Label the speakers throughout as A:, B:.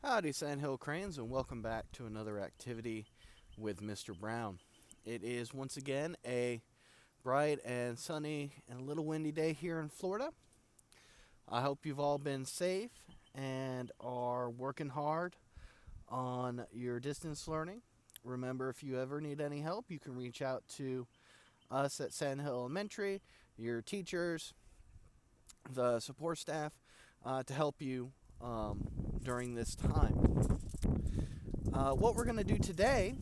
A: Howdy, Sandhill Cranes, and welcome back to another activity with Mr. Brown. It is once again a bright and sunny and a little windy day here in Florida. I hope you've all been safe and are working hard on your distance learning. Remember, if you ever need any help, you can reach out to us at Sandhill Elementary, your teachers, the support staff, to help you during this time. What we're going to do today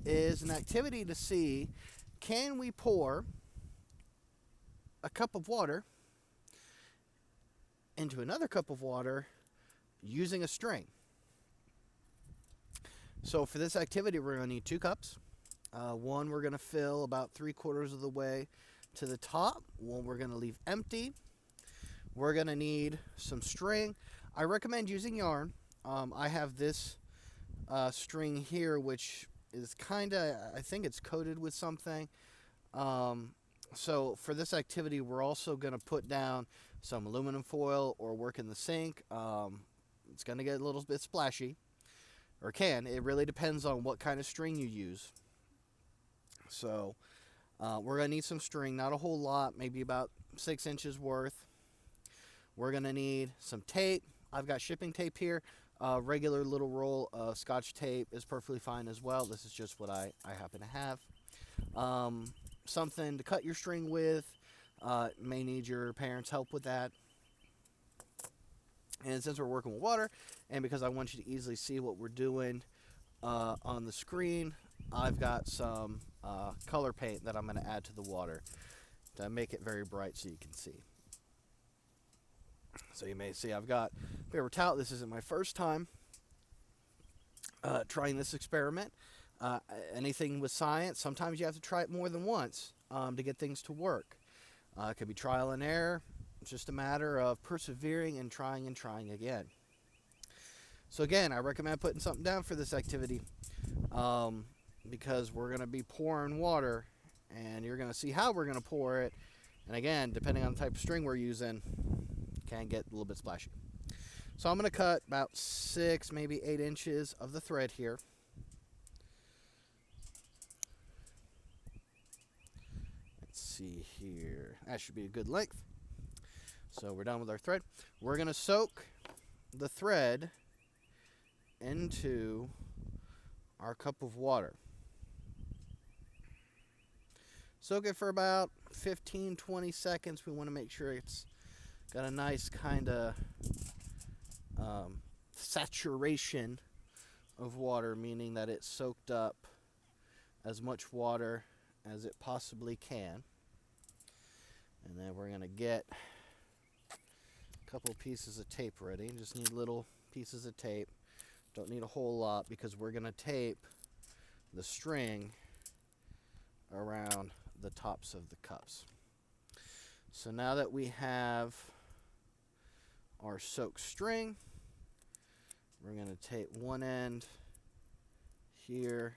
A: is an activity to see, can we pour a cup of water into another cup of water using a string. So for this activity, we're going to need 2 cups. One we're going to fill about 3/4 of the way to the top. One we're going to leave empty. We're going to need some string. I recommend using yarn. I have this string here, which is I think it's coated with something. So for this activity, we're also going to put down some aluminum foil or work in the sink. It's going to get a little bit splashy, or can. It really depends on what kind of string you use. So we're going to need some string, not a whole lot, maybe about 6 inches worth. We're going to need some tape. I've got shipping tape here. Regular little roll of Scotch tape is perfectly fine as well. This is just what I happen to have. Something to cut your string with. May need your parents' help with that. And since we're working with water, and because I want you to easily see what we're doing on the screen, I've got some color paint that I'm going to add to the water to make it very bright so you can see. So you may see I've got paper towel. This isn't my first time trying this experiment. Anything with science, sometimes you have to try it more than once to get things to work. It could be trial and error. It's just a matter of persevering and trying again. So again, I recommend putting something down for this activity because we're going to be pouring water, and you're going to see how we're going to pour it. And again, depending on the type of string we're using, can get a little bit splashy. So I'm going to cut about 6, maybe 8 inches of the thread here. Let's see here. That should be a good length. So we're done with our thread. We're going to soak the thread into our cup of water. Soak it for about 15-20 seconds. We want to make sure it's got a nice kind of saturation of water, meaning that it's soaked up as much water as it possibly can. And then we're going to get a couple pieces of tape ready. Just need little pieces of tape. Don't need a whole lot because we're going to tape the string around the tops of the cups. So now that we have our soaked string, we're going to tape one end here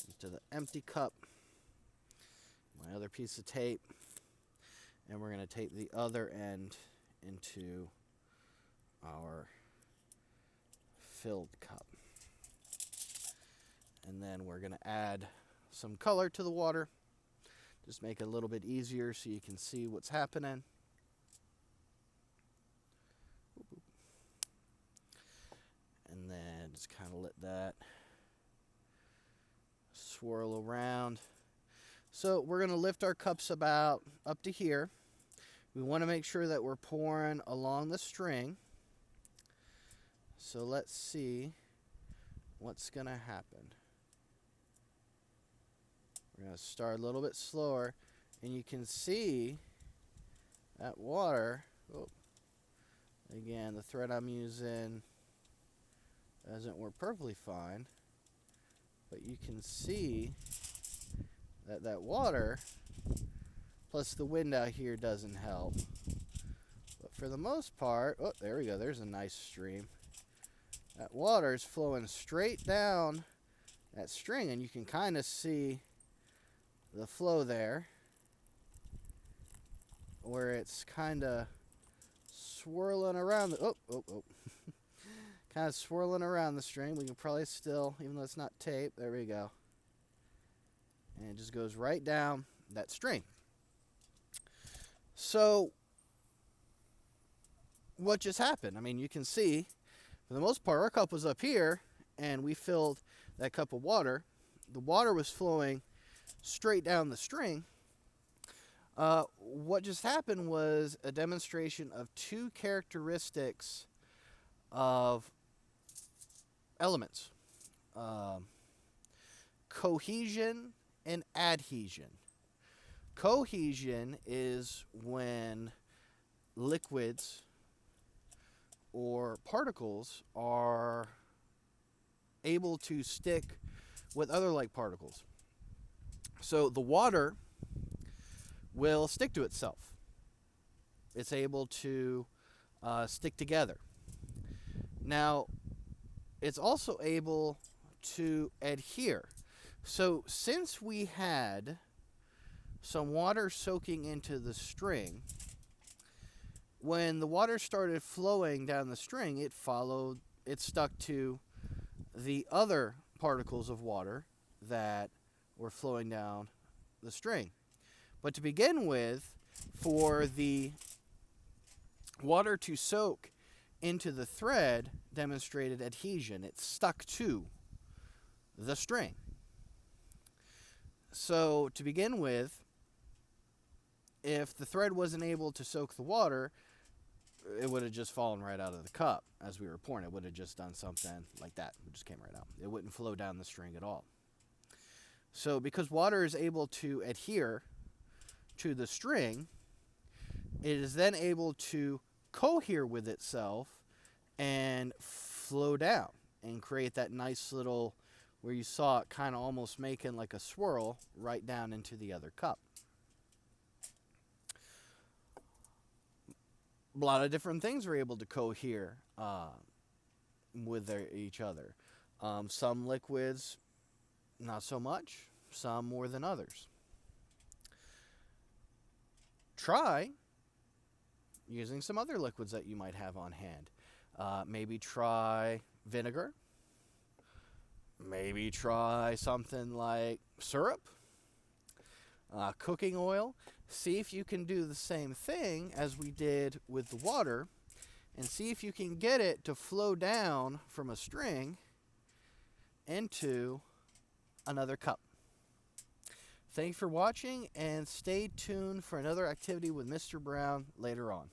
A: into the empty cup, my other piece of tape, and we're going to tape the other end into our filled cup. And then we're going to add some color to the water. Just make it a little bit easier so you can see what's happening. And then just kind of let that swirl around. So we're going to lift our cups about up to here. We want to make sure that we're pouring along the string. So let's see what's going to happen. We're going to start a little bit slower, and you can see that water. Oh, again, the thread I'm using doesn't work perfectly fine, but you can see that that water, plus the wind out here, doesn't help. But for the most part, oh, there we go. There's a nice stream. That water is flowing straight down that string, and you can kind of see the flow there, where it's kind of swirling around. The, kind of swirling around the string. We can probably still, even though it's not tape, there we go. And it just goes right down that string. So what just happened? I mean, you can see, for the most part, our cup was up here, and we filled that cup of water. The water was flowing straight down the string. What just happened was a demonstration of two characteristics of elements. Cohesion and adhesion. Cohesion is when liquids or particles are able to stick with other like particles. So the water will stick to itself. It's able to stick together. Now, it's also able to adhere. So since we had some water soaking into the string, when the water started flowing down the string, it stuck to the other particles of water that were flowing down the string. But to begin with, for the water to soak into the thread demonstrated adhesion. It stuck to the string. So to begin with, if the thread wasn't able to soak the water, it would have just fallen right out of the cup as we were pouring. It would have just done something like that. It just came right out. It wouldn't flow down the string at all. So because water is able to adhere to the string, it is then able to cohere with itself and flow down and create that nice little, where you saw it kind of almost making like a swirl right down into the other cup. A lot of different things are able to cohere with each other. Some liquids, not so much. Some more than others. Try using some other liquids that you might have on hand. Maybe try vinegar. Maybe try something like syrup, cooking oil. See if you can do the same thing as we did with the water, and see if you can get it to flow down from a string into another cup. Thank you for watching, and stay tuned for another activity with Mr. Brown later on.